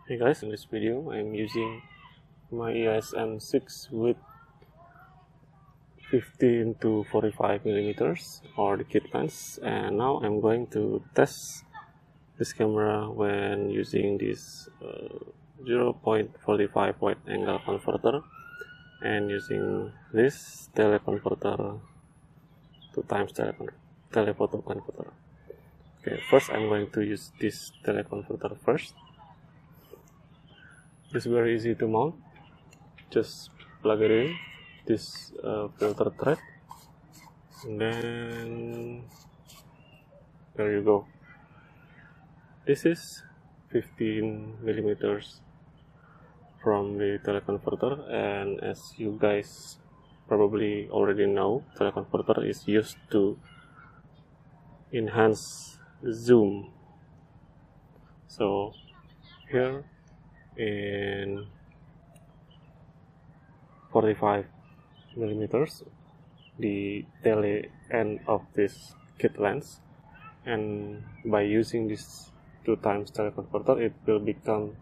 Hey guys, in this video I'm using my EOS M6 with 15 to 45 millimeters or the kit lens, and now I'm going to test this camera when using this 0.45 wide angle converter and using this teleconverter 2x telephoto converter. Okay, first I'm going to use this teleconverter first. It's very easy to mount. Just plug it in this filter thread, and then there you go. This is 15 millimeters from the teleconverter, and as you guys probably already know, teleconverter is used to enhance zoom. So here in 45 millimeters, the tele end of this kit lens, and by using this 2x teleconverter it will become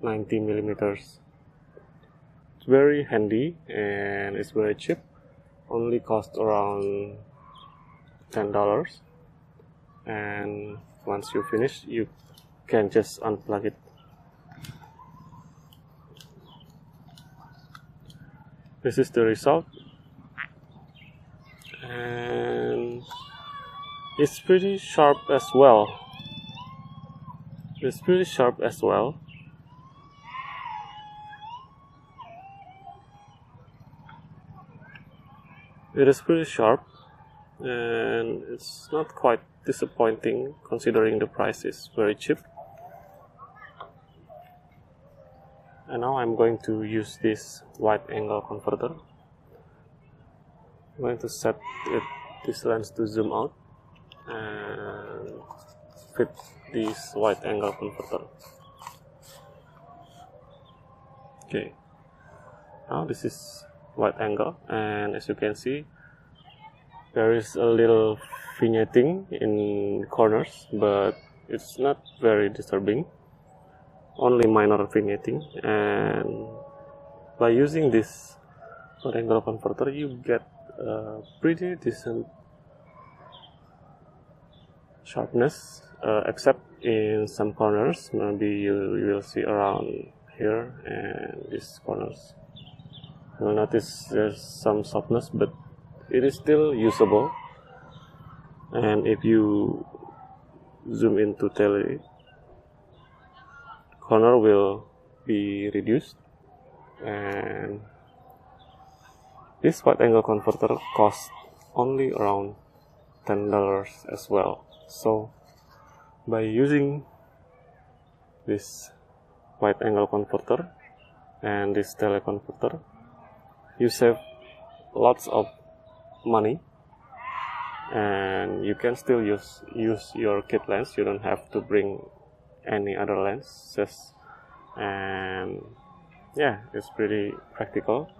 90 millimeters. It's very handy and it's very cheap, only cost around $10, and once you finish you can just unplug it. This is the result, and it's pretty sharp as well. It is pretty sharp, and it's not quite disappointing considering the price is very cheap. And now I'm going to use this wide angle converter. I'm going to set this lens to zoom out and fit this wide angle converter. Okay, now this is wide angle, and as you can see there is a little vignetting in corners, but it's not very disturbing. Only minor vignetting, and by using this wide angle converter you get a pretty decent sharpness, except in some corners. Maybe you will see around here and these corners. You'll notice there's some softness, but it is still usable. And if you zoom into tele, corner will be reduced, and this wide angle converter costs only around $10 as well. So by using this wide angle converter and this teleconverter, you save lots of money, and you can still use your kit lens. You don't have to bring any other lenses, and yeah, it's pretty practical.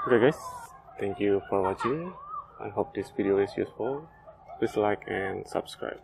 Okay guys, thank you for watching. I hope this video is useful. Please like and subscribe.